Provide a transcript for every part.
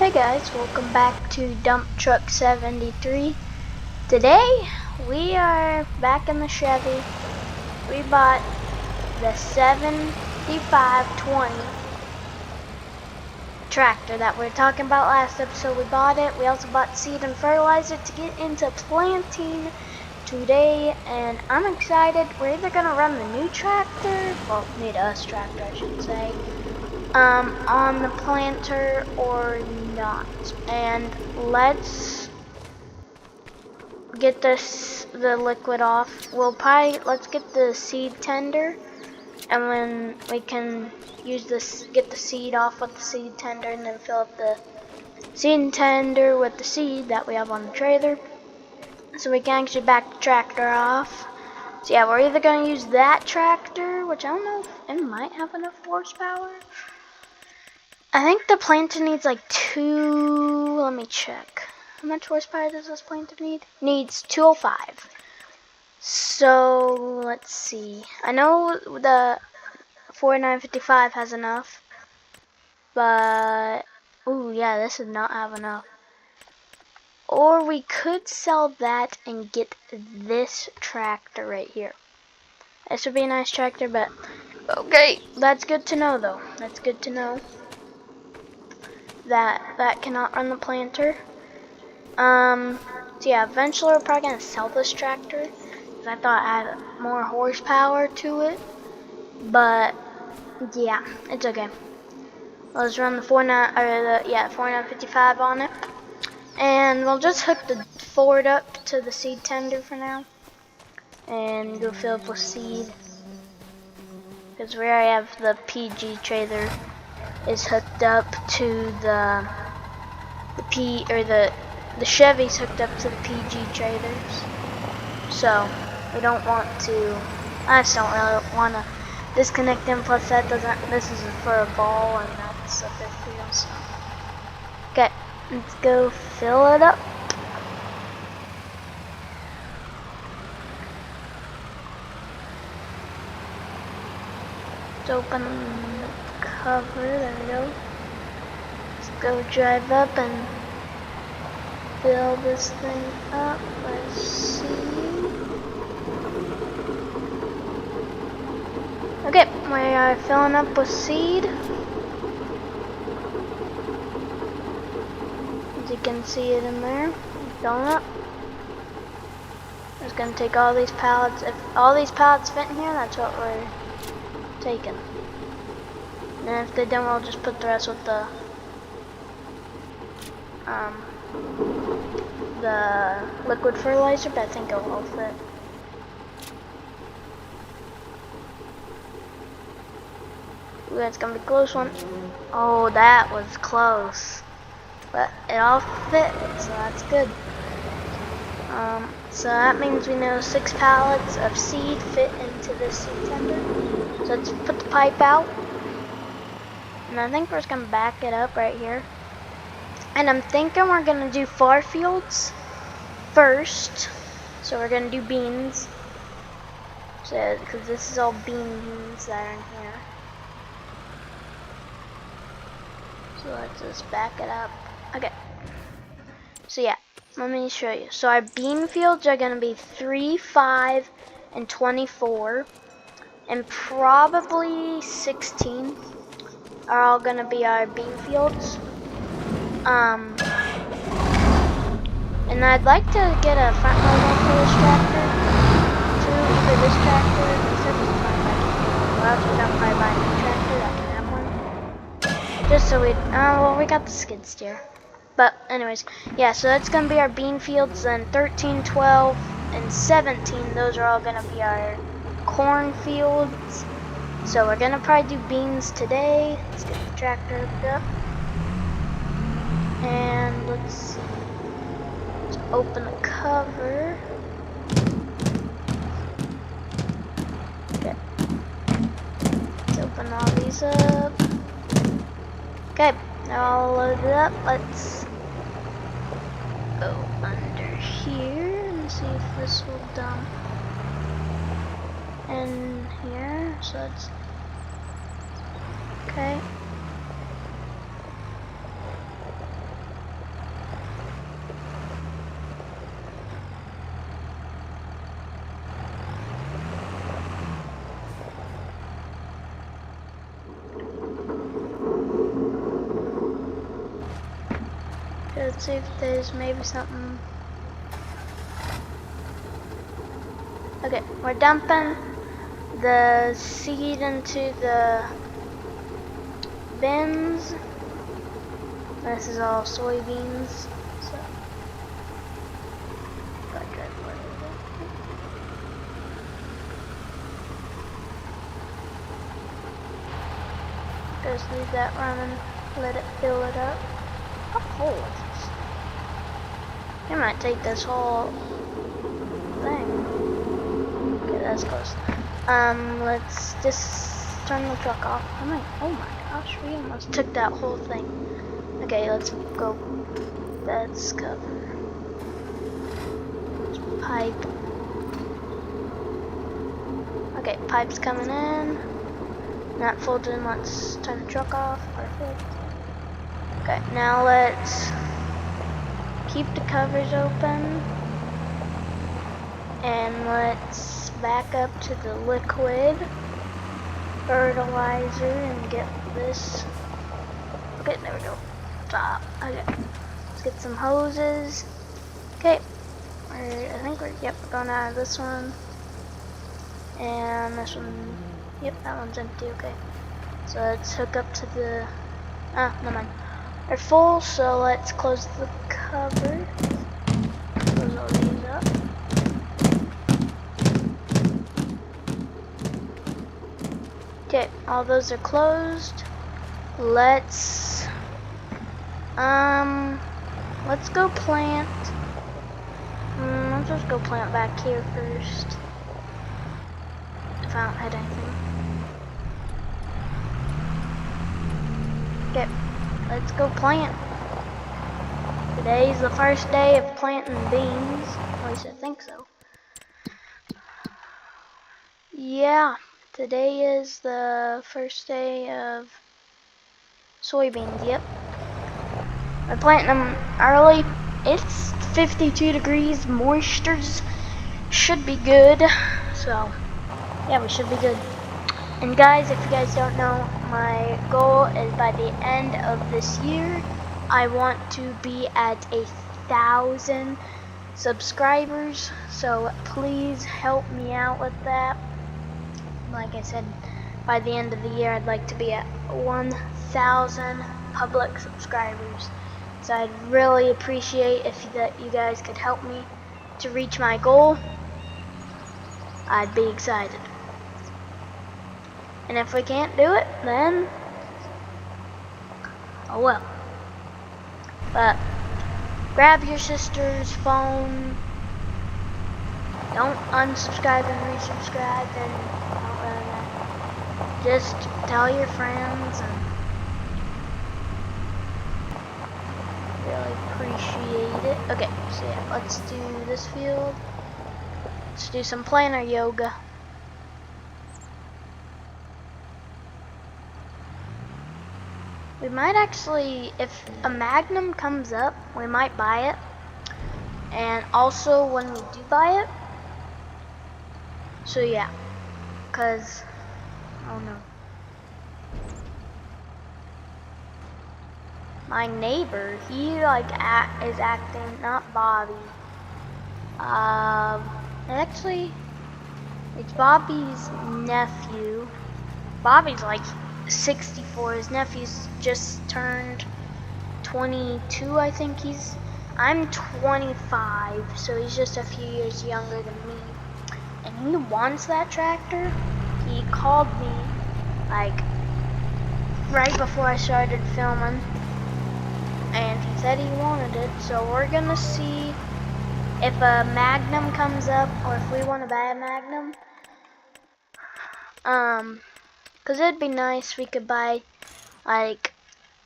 Hey guys, welcome back to Dump Truck 73. Today we are back in the Chevy. We bought the 7520 tractor that we were talking about last episode. We bought it. We also bought seed and fertilizer to get into planting today, and I'm excited. We're either gonna run the new tractor, well, need us tractor I should say, on the planter or not. And let's get the liquid off. Let's get the seed tender, and when we can use this, get the seed off with the seed tender, and then fill up the seed tender with the seed that we have on the trailer, so we can actually back the tractor off. So yeah, we're either gonna use that tractor, which I don't know if it might have enough horsepower. I think the planter needs like let me check. How much horsepower does this planter need? Needs 205. So, let's see. I know the 4955 has enough. But, ooh, yeah, this does not have enough. Or we could sell that and get this tractor right here. This would be a nice tractor, but, okay, that's good to know though. That's good to know. That cannot run the planter. So yeah, eventually we're probably gonna sell this tractor because I thought it had more horsepower to it. But yeah, it's okay. Let's run the 4955 on it, and we'll just hook the Ford up to the seed tender for now, and go fill up with seed. Because we already have the PG trailer is hooked up to the Chevy's hooked up to the PG trailers, so we don't want to. I just don't really want to disconnect them. Plus, this is for a ball, and that's a big deal. So, okay, let's go fill it up. Let's open the cover. There we go. Let's go drive up and fill this thing up. Let's see. Okay, we are filling up with seed. As you can see it in there, filling up. Just gonna take all these pallets. If all these pallets fit in here, that's what we're taking. And if they don't, we'll just put the rest with the liquid fertilizer, but I think it'll all fit. Ooh, that's gonna be a close one. Oh, that was close. But it all fit, so that's good. So that means we know 6 pallets of seed fit into this seed tender. So let's put the pipe out. And I think we're just gonna back it up right here. And I'm thinking we're gonna do far fields first. So we're gonna do beans. So, because this is all beans that are in here. So let's just back it up. Okay. So yeah, let me show you. So our bean fields are gonna be 3, 5, and 24. And probably 16 are all gonna be our bean fields. And I'd like to get a front loader for this tractor too, for this tractor. We're actually gonna probably buy a new tractor that can have one. Just so well, we got the skid steer. But anyways, yeah, so that's gonna be our bean fields. Then 13, 12, and 17, those are all gonna be our corn fields. So we're gonna probably do beans today. Let's get the tractor hooked up. And let's see. Let's open the cover. Okay. Let's open all these up. Okay, now all loaded up. Let's go under here and see if this will dump in here. So it's okay. let's see if there's maybe something. Okay, we're dumping the seed into the bins. This is all soybeans. So, just leave that running, let it fill it up. How cold is this? I might take this whole thing. Okay, that's close. Let's just turn the truck off. Oh my gosh, we almost took that whole thing. Okay, let's go. That's cover. Pipe. Okay, pipe's coming in. Not folded in. Let's turn the truck off. Perfect. Okay, now let's keep the covers open. And let's back up to the liquid fertilizer and get this. Okay, there we go. Stop. Okay. Let's get some hoses. Okay. I think we're going out of this one. And this one, yep, that one's empty, okay. So let's hook up to the, never mind. They're full, so let's close the cover. Close all these up. Okay, all those are closed. Let's go plant. Let's just go plant back here first. If I don't hit anything. Okay, let's go plant. Today's the first day of planting beans. At least I think so. Yeah, today is the first day of soybeans, yep. We're planting them early. It's 52 degrees, moistures should be good. So, yeah, we should be good. And guys, if you guys don't know, my goal is by the end of this year, I want to be at 1,000 subscribers. So please help me out with that. Like I said, by the end of the year, I'd like to be at 1,000 public subscribers. So I'd really appreciate if you guys could help me to reach my goal. I'd be excited. And if we can't do it, then oh well. But grab your sister's phone. Don't unsubscribe and resubscribe, and don't really matter. Just tell your friends, and really appreciate it. Okay, so yeah, let's do this field. Let's do some planner yoga. We might actually, if a Magnum comes up, we might buy it. And also when we do buy it, so yeah, cause, oh no. My neighbor, he like is acting, not Bobby. Actually, it's Bobby's nephew. Bobby's like 64. His nephew's just turned 22, I think I'm 25, so he's just a few years younger than me. And he wants that tractor. He called me like right before I started filming, and he said he wanted it. So we're gonna see if a Magnum comes up, or if we want to buy a Magnum. Cause it'd be nice if we could buy like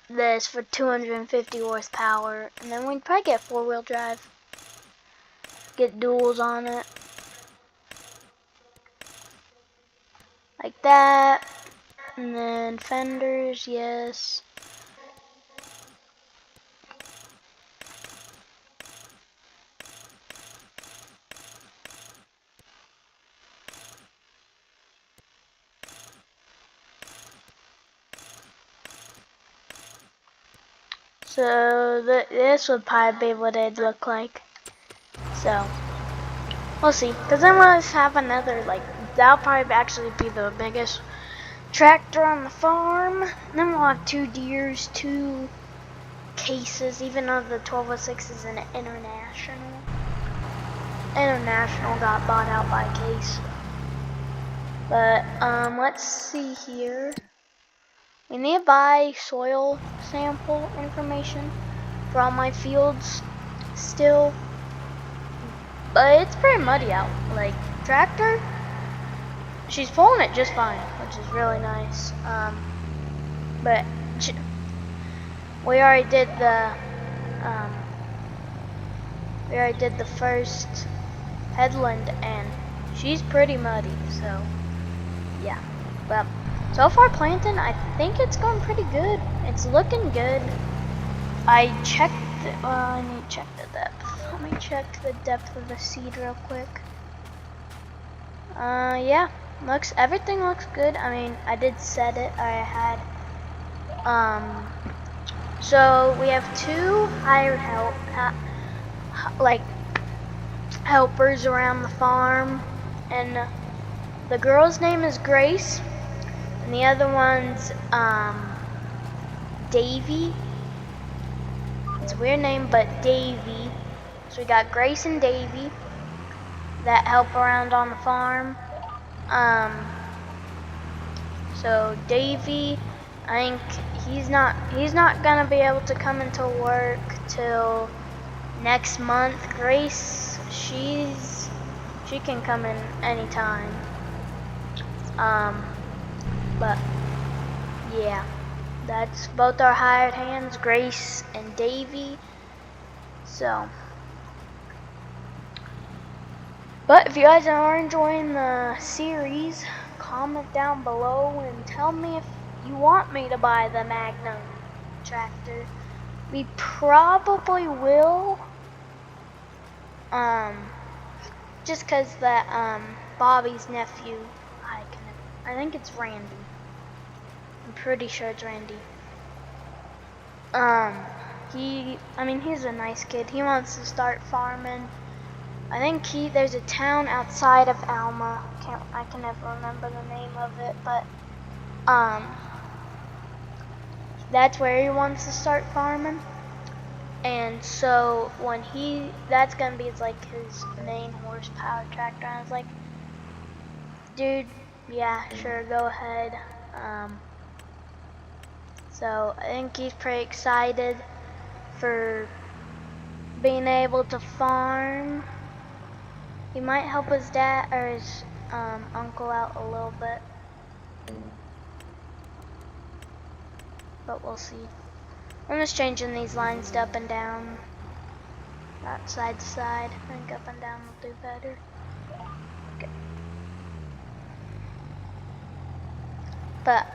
this for 250 horsepower, and then we'd probably get 4-wheel drive. Get duals on it. Like that. And then fenders, yes. So this would probably be what it'd look like. So we'll see. Cause then we'll have another that'll probably actually be the biggest tractor on the farm. And then we'll have 2 deers, 2 cases, even though the 1206 is an international. International got bought out by Case. But let's see here. We need to buy soil sample information for all my fields still. But it's pretty muddy out. Like tractor, she's pulling it just fine, which is really nice. But we already did the first headland, and she's pretty muddy. So yeah, but so far planting, I think it's going pretty good. It's looking good. I checked. I need to check the depth. Let me check the depth of the seed real quick. Yeah, everything looks good. I mean, I did set it. I had so we have 2 hired helpers around the farm, and the girl's name is Grace, and the other one's Davy. It's a weird name, but Davy. So we got Grace and Davy that help around on the farm. So Davy, I think he's not gonna be able to come into work till next month. Grace, she can come in anytime. But yeah, that's both our hired hands, Grace and Davy. So, but if you guys are enjoying the series, comment down below and tell me if you want me to buy the Magnum tractor. We probably will. Just cause that Bobby's nephew, I think it's Randy. I'm pretty sure it's Randy. He's a nice kid. He wants to start farming. I think there's a town outside of Alma. I can never remember the name of it, but that's where he wants to start farming. And so when that's gonna be his main horsepower tractor. And I was like, dude, yeah, sure, go ahead. So I think he's pretty excited for being able to farm. He might help his dad or his uncle out a little bit, but we'll see. I'm just changing these lines to up and down, not side to side. I think up and down will do better. Okay. But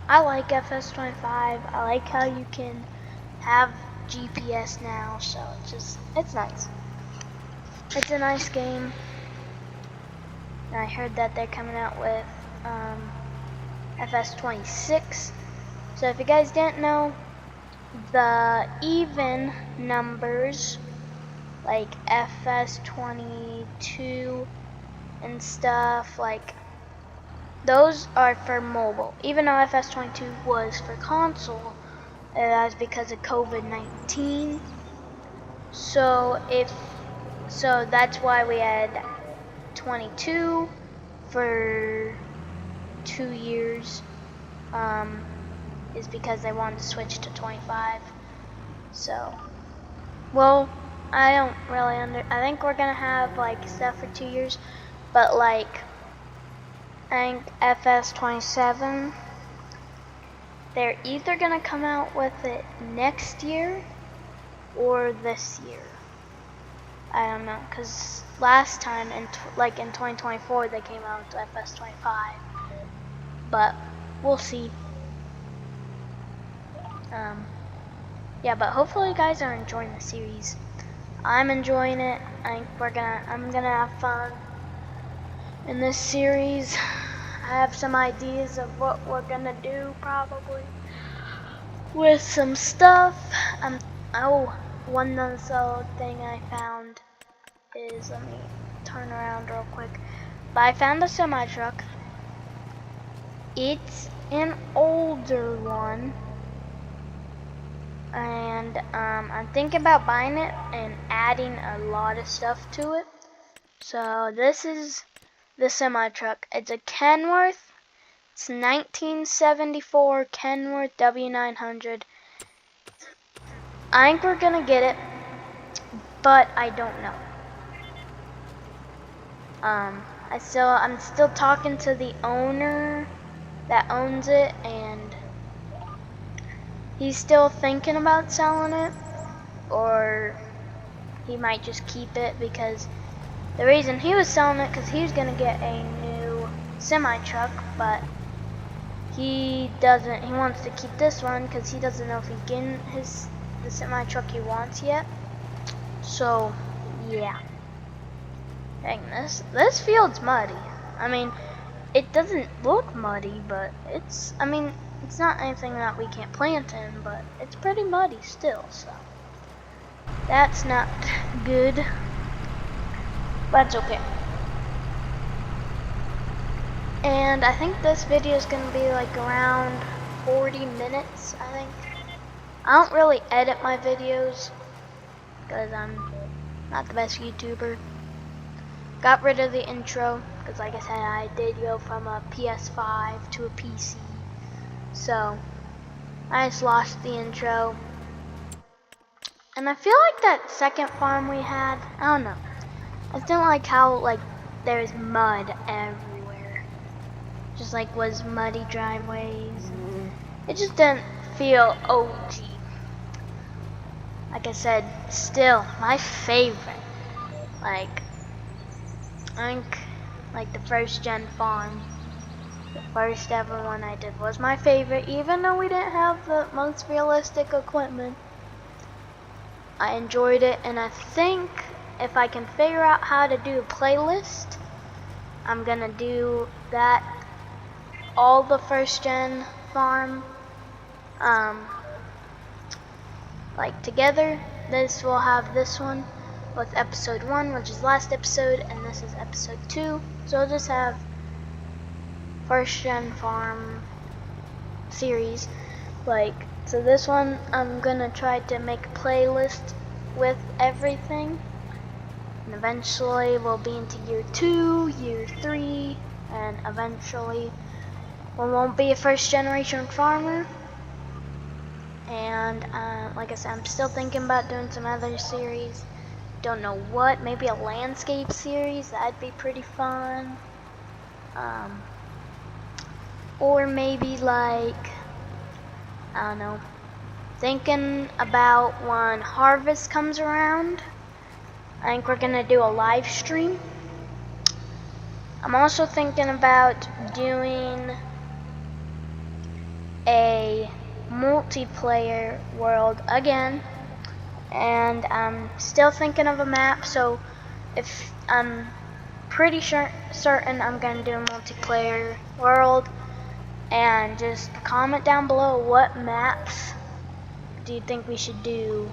I like fs25. I like how you can have GPS now, so it's nice. It's a nice game. And I heard that they're coming out with fs26. So if you guys didn't know, the even numbers like fs22 and stuff, those are for mobile. Even though fs22 was for console, that's because of COVID-19. So that's why we had 22 for 2 years. Is because they wanted to switch to 25. So, well, I don't really I think we're gonna have stuff for 2 years, but I think fs27, they're either gonna come out with it next year or this year. I don't know, cause last time in 2024 they came out with fs25, but we'll see. Yeah, but hopefully you guys are enjoying the series. I'm enjoying it. I think I'm gonna have fun in this series. I have some ideas of what we're gonna do probably with some stuff, Oh, one other thing I found is, let me turn around real quick. But I found a semi truck. It's an older one, and I'm thinking about buying it and adding a lot of stuff to it. So this is the semi truck. It's a Kenworth. It's 1974 Kenworth W900. I think we're gonna get it, but I don't know. I'm still talking to the owner that owns it, and he's still thinking about selling it, or he might just keep it, because the reason he was selling it because he was gonna get a new semi truck, but he wants to keep this one because he doesn't know if he's getting the semi truck he wants yet. So yeah. Dang, this field's muddy. I mean, it doesn't look muddy, but it's not anything that we can't plant in, but it's pretty muddy still, so that's not good. But it's okay. And I think this video is gonna be like around 40 minutes, I think. I don't really edit my videos because I'm not the best YouTuber. Got rid of the intro because, like I said, I did go from a PS5 to a PC, so I just lost the intro. And I feel like that second farm we had, I don't know, I just didn't like how like there's mud everywhere, just like was muddy driveways. It just didn't feel OG. Like I said, still my favorite. Like, I think like the first gen farm, the first ever one I did, was my favorite, even though we didn't have the most realistic equipment. I enjoyed it, and I think if I can figure out how to do a playlist, I'm gonna do that, all the first gen farm like together. This will have this one with episode 1, which is last episode, and this is episode 2. So I'll just have first gen farm series. Like, so this one I'm gonna try to make a playlist with everything, and eventually we'll be into year 2, year 3, and eventually we won't be a first generation farmer. And like I said, I'm still thinking about doing some other series. Don't know what, maybe a landscape series, that'd be pretty fun. Or maybe like, I don't know, thinking about when harvest comes around, I think we're gonna do a live stream. I'm also thinking about doing a multiplayer world again, and I'm still thinking of a map, so if I'm pretty certain I'm gonna do a multiplayer world, and just comment down below what maps do you think we should do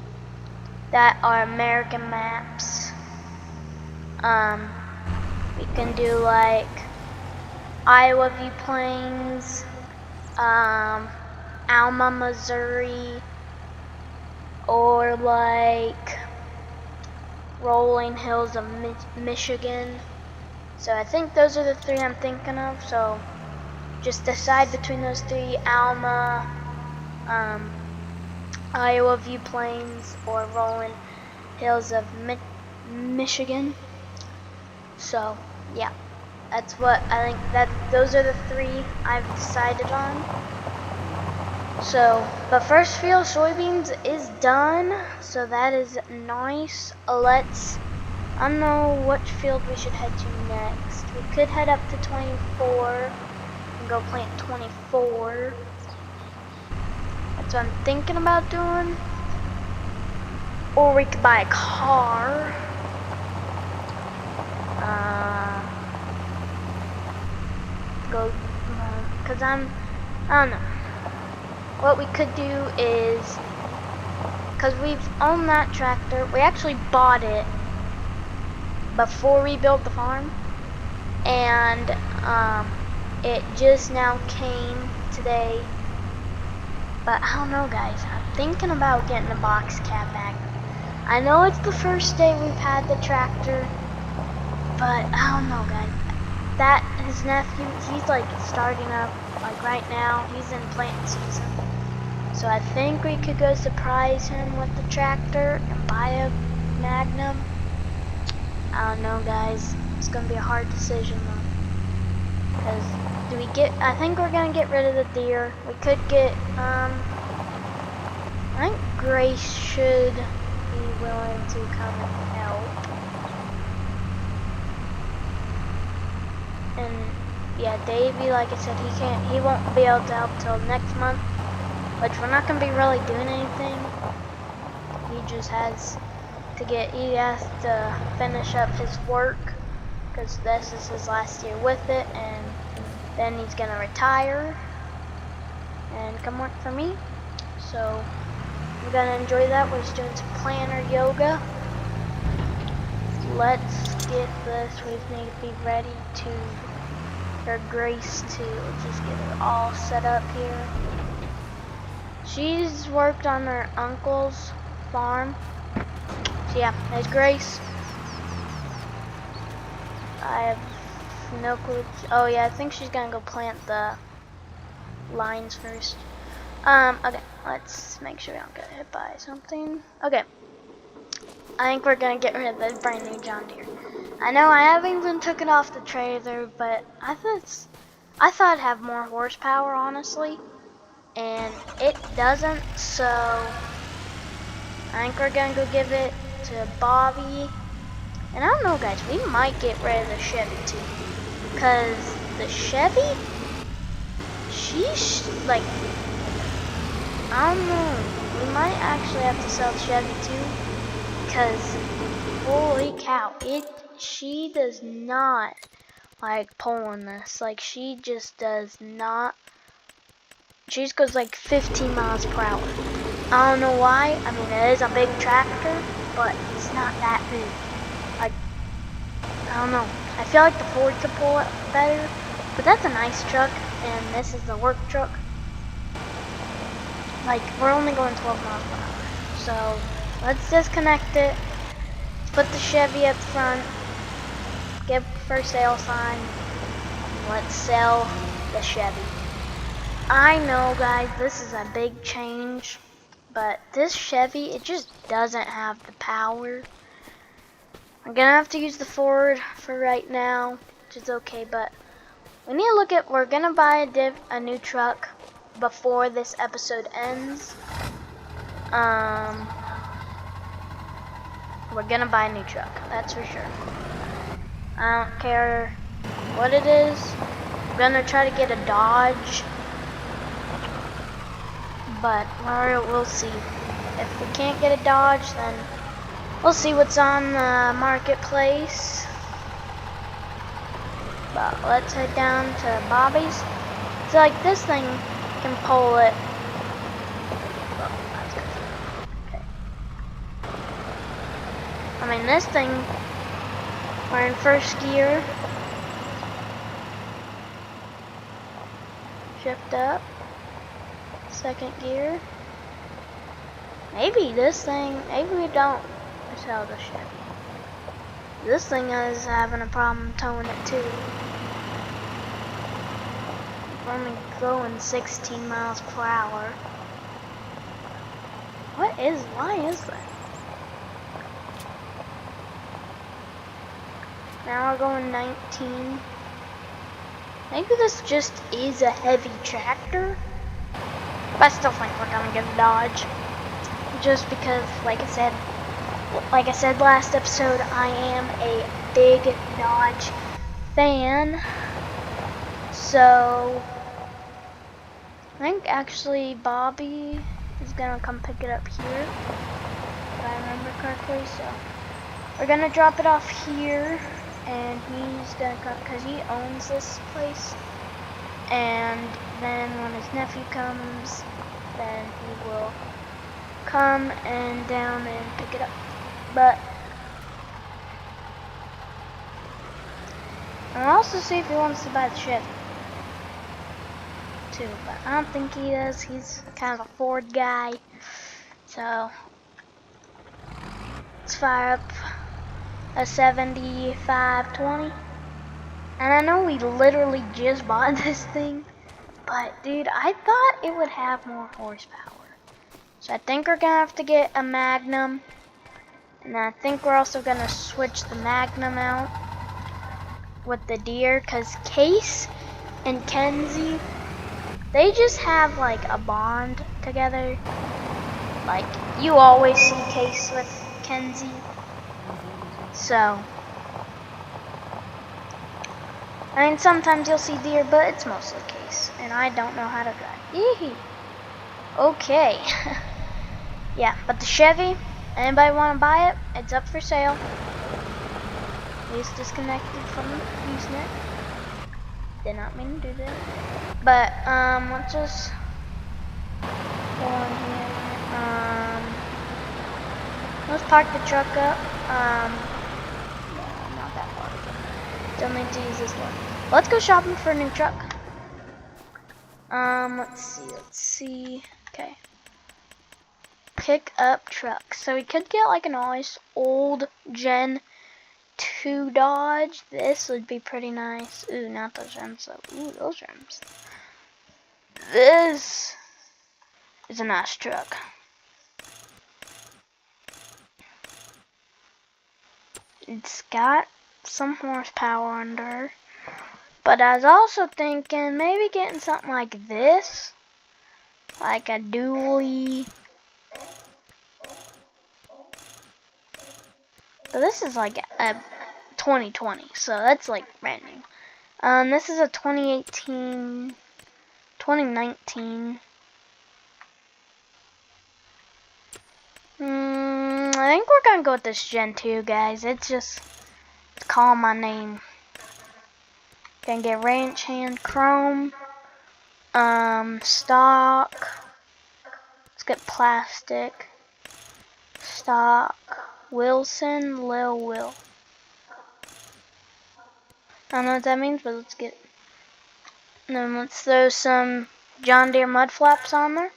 that are American maps. We can do like Iowa View Plains, Alma, Missouri, or like Rolling Hills of Michigan. So I think those are the 3 I'm thinking of, so just decide between those 3, Alma, Iowa View Plains, or Rolling Hills of Michigan. So yeah, that's what I think, those are the 3 I've decided on. So the first field soybeans is done, so that is nice. I don't know which field we should head to next. We could head up to 24 and go plant 24. That's what I'm thinking about doing. Or we could buy a car. Cause I don't know. What we could do is because we've owned that tractor. We actually bought it before we built the farm, and it just now came today. But I don't know, guys. I'm thinking about getting a box cab Magnum. I know it's the first day we've had the tractor, but I don't know, guys. That his nephew, he's like starting up like right now. He's in planting season, so I think we could go surprise him with the tractor and buy a Magnum. I don't know, guys. It's gonna be a hard decision though. Cause do we get? I think we're gonna get rid of the deer. We could get. I think Grace should be willing to come and help. And yeah, Davey, like I said, he won't be able to help till next month, which we're not gonna be really doing anything. He just has to finish up his work, because this is his last year with it, and then he's gonna retire and come work for me. So we're gonna enjoy that. We're just doing some planner yoga. Let's get this. We need to be ready to, for Grace to just get it all set up here. She's worked on her uncle's farm. So yeah, there's Grace. I have no clue. Oh yeah, I think she's gonna go plant the lines first. Okay, let's make sure we don't get hit by something. Okay. I think we're gonna get rid of this brand new John Deere. I know I haven't even took it off the trailer, but I thought it'd have more horsepower, honestly, and it doesn't. So I think we're gonna go give it to Bobby. And I don't know, guys, we might get rid of the Chevy too, cause the Chevy, she's like, I don't know, we might actually have to sell the Chevy too. Because holy cow, she does not like pulling this. Like she just does not. She just goes like 15 miles per hour. I don't know why. I mean, it is a big tractor, but it's not that big. Like, I don't know. I feel like the Ford could pull it better, but that's a nice truck, and this is the work truck. Like, we're only going 12 miles per hour, so let's disconnect it. Let's put the Chevy up front. Give for sale sign. Let's sell the Chevy. I know, guys, this is a big change, but this Chevy, it just doesn't have the power. I'm gonna have to use the Ford for right now, which is okay, but we need to look at, we're gonna buy a new truck before this episode ends. We're gonna buy a new truck, that's for sure. I don't care what it is. I'm gonna try to get a Dodge, but we'll see. If we can't get a Dodge, then we'll see what's on the marketplace. But let's head down to Bobby's. So like this thing can pull it. Oh, that's good. Okay. I mean, this thing, we're in first gear. Shift up. Second gear. Maybe this thing, maybe we don't sell the Chevy. This thing is having a problem towing it too. We're only going 16 miles per hour. Why is that? Now we're going 19. Maybe this just is a heavy tractor. But I still think we're gonna get a Dodge. Just because, like I said last episode, I am a big Dodge fan. So I think actually Bobby is gonna come pick it up here, if I remember correctly. So we're gonna drop it off here, and he's gonna come because he owns this place. And then when his nephew comes, then he will come and down and pick it up. But I'll also see if he wants to buy the Chevy too, but I don't think he does. He's kind of a Ford guy. So let's fire up a 7520. And I know we literally just bought this thing, but dude, I thought it would have more horsepower. So I think we're gonna have to get a Magnum, and I think we're also gonna switch the Magnum out with the Deer, cause Case and Kenzie, they just have like a bond together. Like you always see Case with Kenzie, so I mean sometimes you'll see Deer, but it's mostly Case, and I don't know how to drive. Yee. Okay. Yeah, but the Chevy, anybody want to buy it? It's up for sale. It's disconnected from Usenet. Did not mean to do that. But let's just go on here. Let's park the truck up. No, not that far. Don't need to use this one. Let's go shopping for a new truck. Let's see. Okay. Pick up truck. So we could get like a nice old Gen 2 Dodge. This would be pretty nice. Ooh, not those rims though. Ooh, those rims. This is a nice truck. It's got some horsepower under her. But I was also thinking maybe getting something like this. Like a dually. But this is like a 2020, so that's like brand new. This is a 2019. I think we're gonna go with this Gen 2, guys. It's calling my name. Gonna get ranch hand chrome, stock. Let's get plastic, stock, Wilson, Lil Will. I don't know what that means, but let's get it. And then let's throw some John Deere mud flaps on there.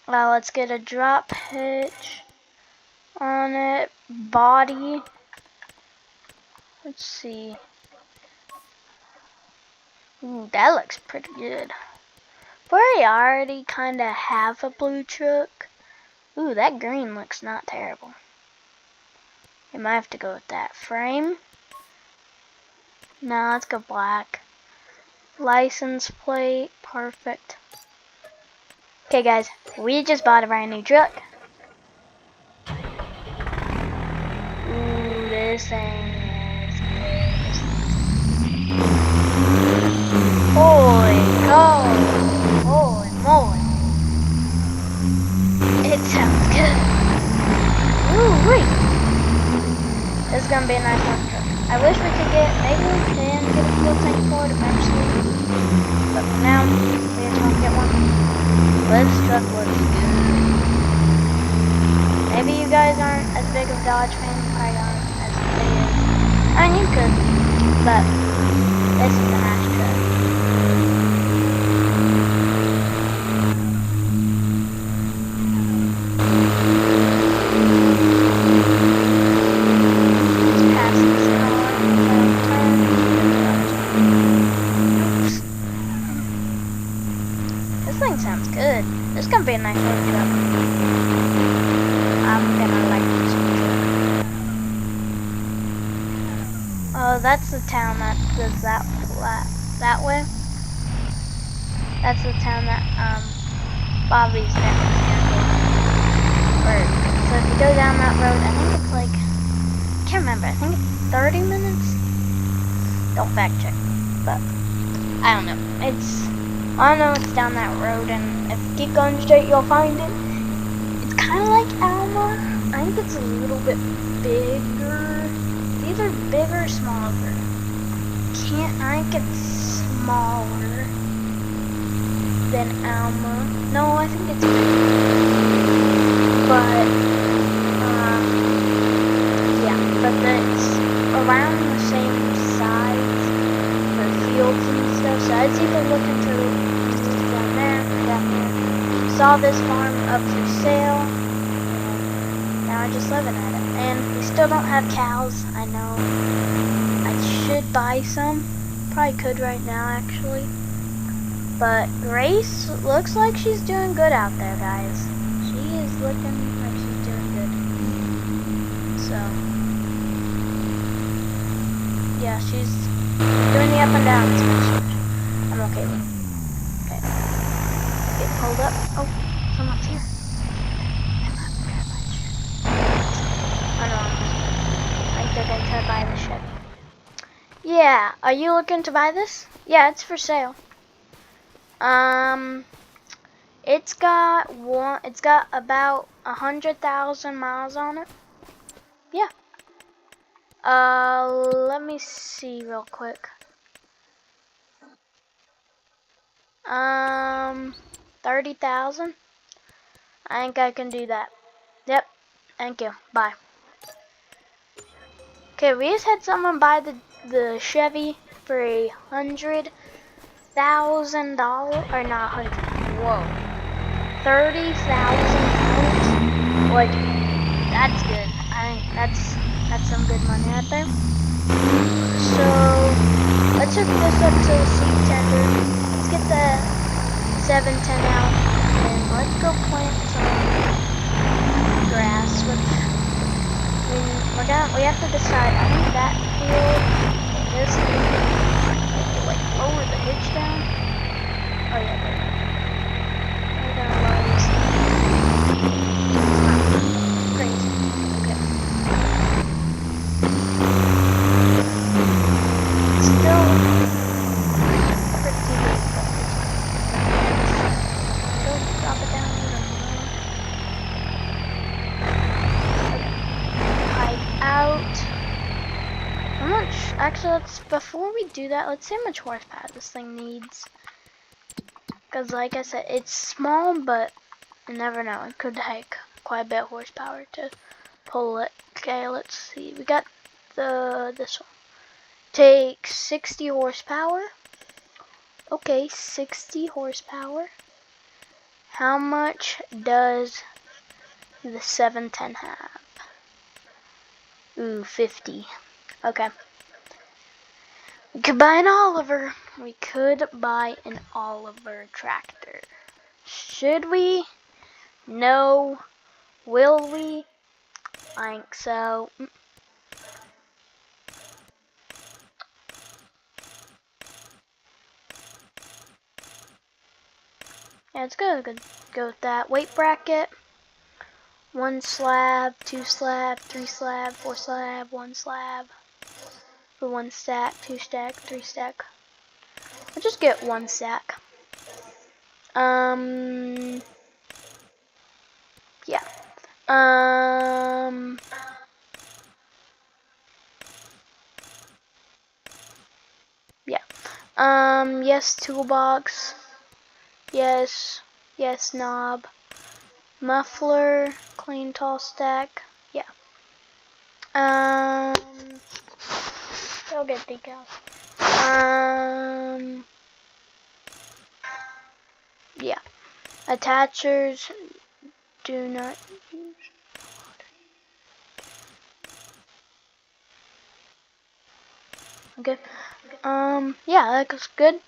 Let's get a drop hitch on it. Body. Let's see. Ooh, that looks pretty good. But I already kind of have a blue truck. Ooh, that green looks not terrible. You might have to go with that. Frame. No, let's go black. License plate. Perfect. Okay, guys. We just bought a brand new truck. Ooh, this thing is good. Holy cow. Holy moly. It sounds good. Ooh, wait. This is gonna be a nice one truck. I wish we could maybe we can get a fuel tank for it eventually. But for now, we just want to get one. This truck looks good. Maybe you guys aren't as big of Dodge fans, probably aren't as big as, I mean, you could, but this is a nice truck. Sounds good. This is gonna be a nice little truck. I'm gonna like this truck. Oh, that's the town that does that way. That's the town that Bobby's next gonna go. So if you go down that road, I think it's like, I can't remember. I think it's 30 minutes. Don't fact check, but I don't know. I know it's down that road, and if you keep going straight, you'll find it. It's kind of like Alma. I think it's a little bit bigger. Either bigger or smaller. I think it's smaller than Alma. No, I think it's bigger. saw this farm up for sale, and now I'm just living at it. And we still don't have cows. I know. I should buy some. Probably could right now, actually. But Grace looks like she's doing good out there, guys. She is looking like she's doing good. So, yeah, she's doing the up and down smash. I'm okay with it. Okay. Get pulled up. Oh, someone's here. I know. I think they're gonna try to buy the Chevy. Yeah, are you looking to buy this? Yeah, it's for sale. It's got about 100,000 miles on it. Yeah. Let me see real quick. 30,000. I think I can do that. Yep. Thank you. Bye. Okay, we just had someone buy the Chevy for $100,000, or not 100. Whoa. $30,000. Like, that's good. I think that's some good money right there. So let's hook this up to the seed tender. Let's get the 710 out, and let's go plant some grass. Which we have to decide. I think that field and this field. Like lower the hitch down. Oh yeah, there. We're gonna lower this. Crazy. Okay. Still pretty good. Still drop it down a little below. Pipe out. How much? Actually, before we do that, let's see how much horsepower this thing needs. Because, like I said, it's small, but you never know. It could take quite a bit of horsepower to pull it. Okay, let's see. We got this one. Take 60 horsepower. Okay, 60 horsepower. How much does the 710 have? Ooh, 50. Okay. We could buy an Oliver. We could buy an Oliver tractor. Should we? No. Will we? I think so. Yeah, it's good. Go with that. Weight bracket. 1 slab, 2 slab, 3 slab, 4 slab, 1 slab. For 1 stack, 2 stack, 3 stack. I'll just get 1 stack. Yeah. Yeah. Yes, toolbox. Yes. Yes, knob. Muffler. Clean tall stack. Yeah. I'll get decals. Yeah. Attachers. Do not use. Okay. Yeah, that looks good.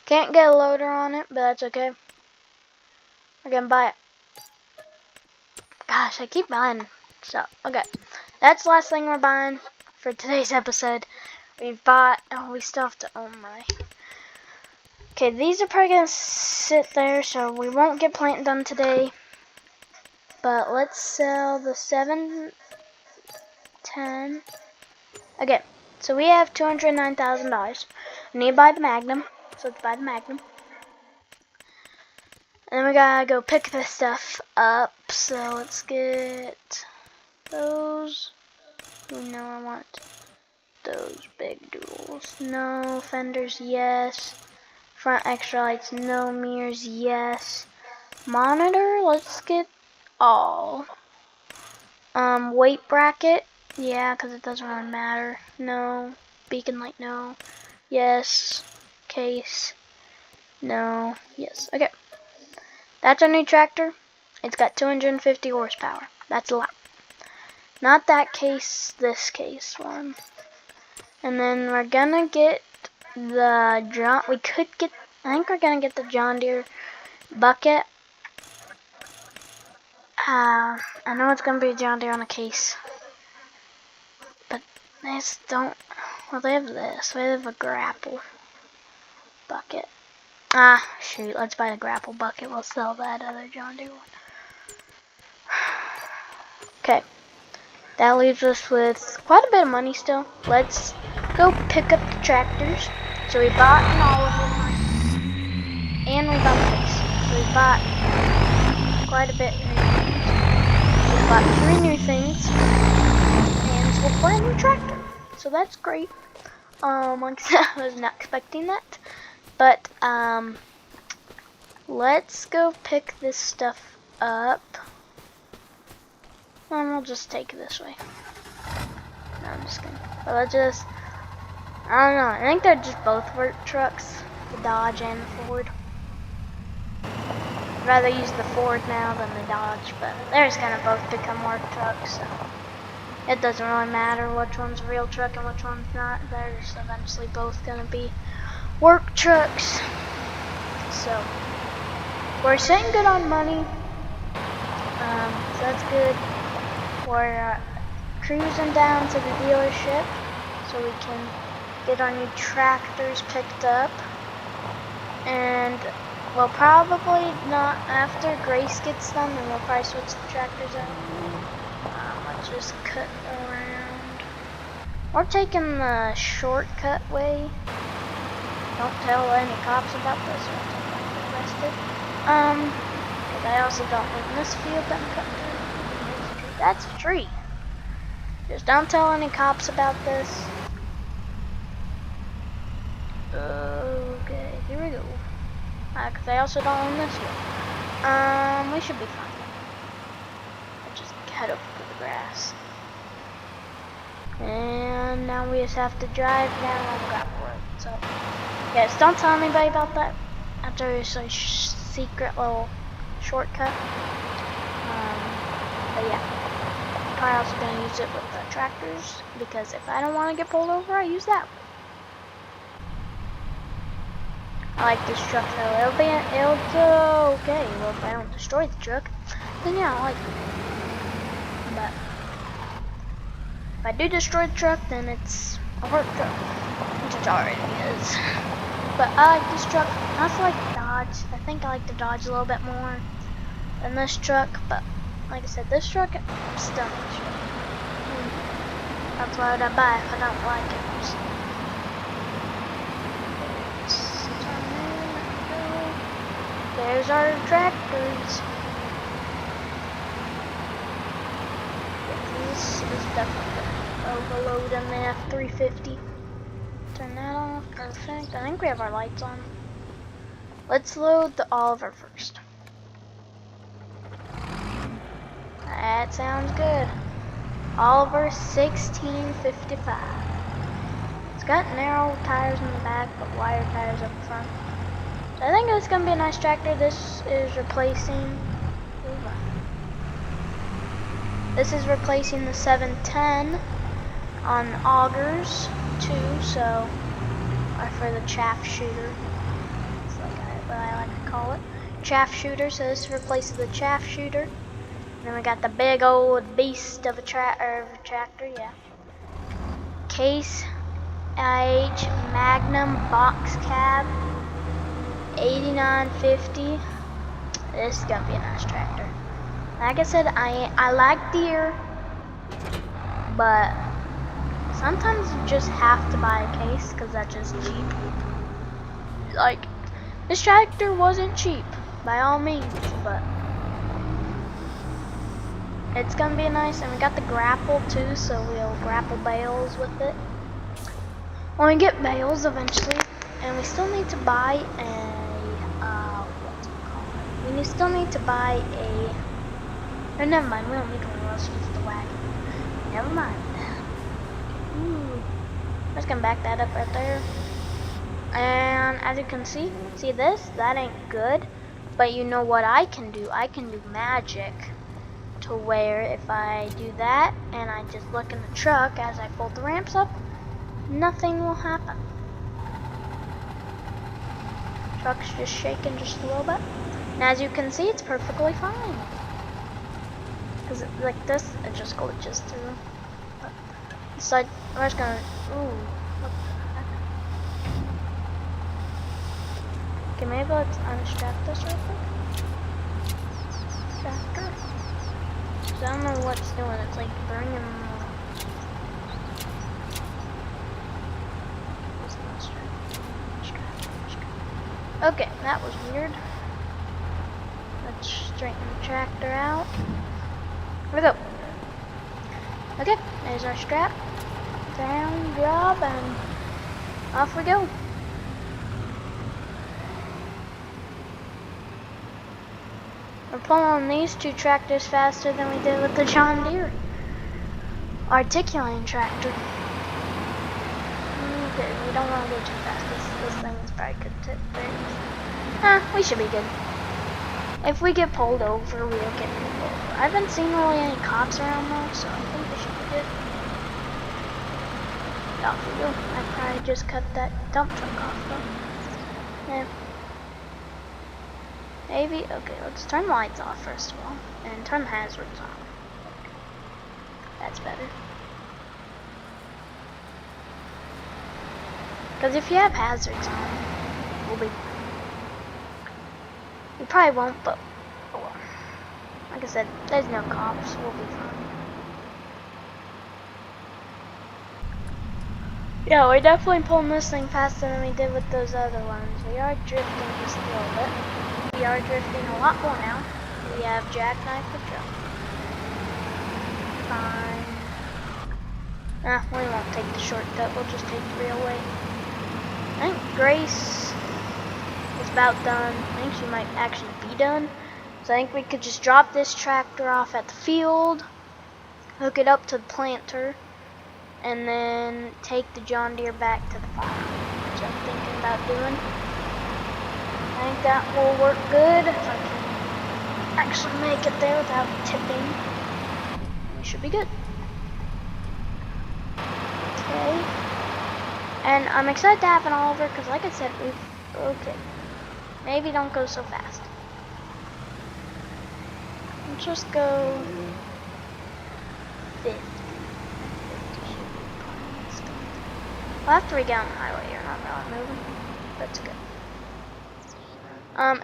Can't get a loader on it, but that's okay. We're gonna buy it. Gosh, I keep buying stuff. Okay. That's the last thing we're buying for today's episode. We've bought, oh, we still have to, oh my. Okay, these are probably gonna sit there, so we won't get planting done today. But let's sell the 710. Okay, so we have $209,000. We need to buy the Magnum, so let's buy the Magnum. And then we gotta go pick this stuff up, so let's get those. No, I want those big duals. No, fenders, yes. Front extra lights, no. Mirrors, yes. Monitor, let's get all. Weight bracket, yeah, because it doesn't really matter. No. Beacon light, no. Yes. Case, no. Yes. Okay. That's our new tractor. It's got 250 horsepower. That's a lot. Not that case, this case one. And then we're gonna get the John. We could get. I think we're gonna get the John Deere bucket. I know it's gonna be a John Deere on a case, but they just don't. Well, they have this. They have a grapple bucket. Shoot. Let's buy the grapple bucket. We'll sell that other John Deere one. Okay. That leaves us with quite a bit of money still. Let's go pick up the tractors. So we bought an Oliver and we bought the case. So we bought quite a bit new things. We bought 3 new things and we'll buy a new tractor. So that's great. Like I said, I was not expecting that. But let's go pick this stuff up. And we'll just take it this way. No, I'm just kidding. But let's just, I don't know. I think they're just both work trucks, the Dodge and the Ford. I'd rather use the Ford now than the Dodge, but they're just gonna both become work trucks, so it doesn't really matter which one's a real truck and which one's not. They're just eventually both gonna be work trucks. So we're sitting good on money. So that's good. We're cruising down to the dealership so we can get our new tractors picked up. And we'll probably not, after Grace gets done, then we'll probably switch the tractors out. Let's just cut around. We're taking the shortcut way. Don't tell any cops about this or I'll get arrested. But I also don't live in this field that I'm cutting through. That's a tree. Just don't tell any cops about this. Okay, here we go. Cause I also don't own this one. We should be fine. I'll just head up to the grass. And now we just have to drive down the gravel road. So, yes, don't tell anybody about that. After this like secret little shortcut. But yeah. I'm also going to use it with the tractors because if I don't want to get pulled over, I use that one. I like this truck though. It'll go okay. Well, if I don't destroy the truck, then yeah, I like it. But if I do destroy the truck, then it's a work truck, which it already is. But I like this truck. I also like the Dodge. I think I like the Dodge a little bit more than this truck, but like I said, this truck, I'm still not sure. That's why would I buy if I don't like it. There's our tractors. This is definitely overload in the F350. Turn that off. Perfect. I think we have our lights on. Let's load the Oliver first. That sounds good. Oliver 1655. It's got narrow tires in the back, but wider tires up front. So I think it's gonna be a nice tractor. This is replacing. This is replacing the 710 on augers too. So, or for the chaff shooter. That's like what I like to call it, chaff shooter. So this replaces the chaff shooter. Then we got the big old beast of a tractor, yeah. Case IH Magnum box cab, 8950. This is gonna be a nice tractor. Like I said, I like Deere, but sometimes you just have to buy a case because that's just cheap. Like, this tractor wasn't cheap by all means, but it's gonna be nice. And we got the grapple too, so we'll grapple bales with it when we get bales eventually. And we still need to buy a what's it called? We still need to buy a. Or never mind, we don't need one of those. It's the wagon. Never mind. Ooh, I'm just gonna back that up right there. And as you can see this? That ain't good. But you know what I can do? I can do magic to where if I do that and I just look in the truck as I fold the ramps up, nothing will happen. Truck's just shaking just a little bit. And as you can see, it's perfectly fine. Because like this, it just glitches through. So we're just gonna, ooh, what the heck? Okay, maybe let's unstrap this real quick. Tractor. So I don't know what it's doing. It's like bringing. Okay, that was weird. Let's straighten the tractor out. Here we go. Okay, there's our strap. Down, drop, and off we go. We're pulling these two tractors faster than we did with the John Deere articulating tractor. Okay, we don't want to go too fast. This thing is probably good to we should be good. If we get pulled over, we'll get pulled over. I haven't seen really any cops around though, so I think we should be good. Off we go. I probably just cut that dump truck off though. Yeah. Maybe, okay, let's turn the lights off first of all, and turn the hazards on. That's better. Because if you have hazards on, we'll be fine. We probably won't, but oh well. Like I said, there's no cops, we'll be fine. Yeah, we're definitely pulling this thing faster than we did with those other ones. We are drifting just a little bit. We are drifting a lot more now. We have jackknife the truck. Fine. We won't take the shortcut, we'll just take the real way. I think Grace is about done. I think she might actually be done. So I think we could just drop this tractor off at the field, hook it up to the planter, and then take the John Deere back to the farm, which I'm thinking about doing. I think that will work good if I can actually make it there without tipping. We should be good. Okay. And I'm excited to have an Oliver because, like I said, okay. Maybe don't go so fast. Let's just go 50. Well, after we get on the highway, you're not really moving. That's good.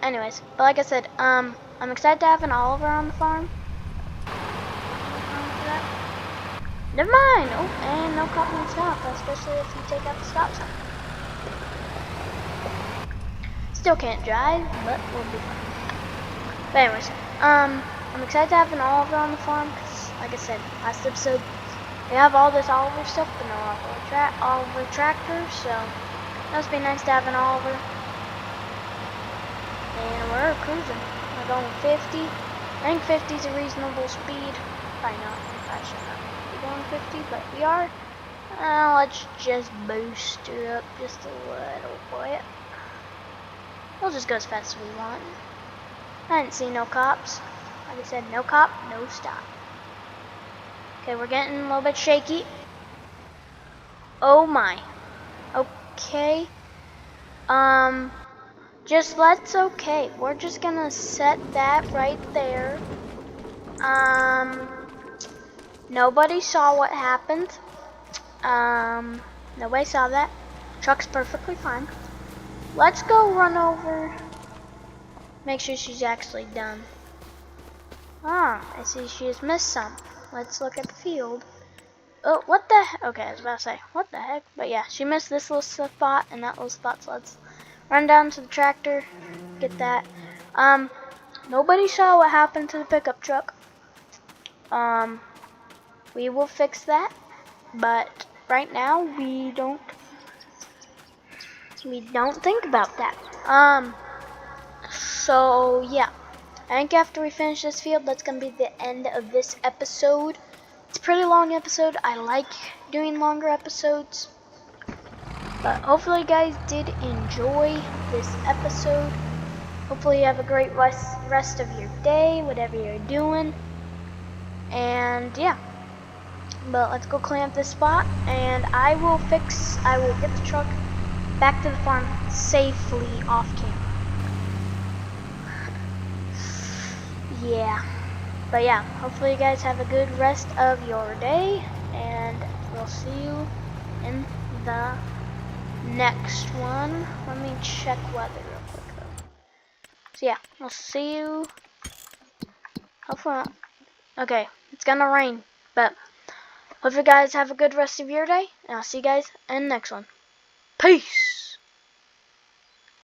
Anyways, but like I said, I'm excited to have an Oliver on the farm. Never mind. Oh, and no cop and stop, especially if you take out the stop sign. Still can't drive, but we'll be fine. But anyways, I'm excited to have an Oliver on the farm because, like I said, last episode, we have all this Oliver stuff, but no Oliver tractor, so it must be nice to have an Oliver. And we're cruising. We're going 50. I think 50 is a reasonable speed. Probably not. I should not be going 50, but we are. Let's just boost it up just a little bit. We'll just go as fast as we want. I didn't see no cops. Like I said, no cop, no stop. Okay, we're getting a little bit shaky. Oh my. Okay. Just let's okay. We're just gonna set that right there. Nobody saw what happened. Nobody saw that. Truck's perfectly fine. Let's go run over. Make sure she's actually done. Ah, I see she has missed some. Let's look at the field. Oh, what the heck? Okay, I was about to say, what the heck? But yeah, she missed this little spot and that little spot, so let's run down to the tractor, get that. Nobody saw what happened to the pickup truck. We will fix that, but right now we don't think about that. So yeah, I think after we finish this field, that's gonna be the end of this episode. It's a pretty long episode. I like doing longer episodes. But hopefully you guys did enjoy this episode. hopefully you have a great rest of your day, whatever you're doing. And yeah, but let's go clean up this spot, and I will get the truck back to the farm safely off camera. Yeah. But yeah, hopefully you guys have a good rest of your day, and we'll see you in the next one. Let me check weather real quick though. So yeah, we'll see you. Hopefully not. Okay, it's gonna rain, but hope you guys have a good rest of your day, and I'll see you guys in the next one. Peace!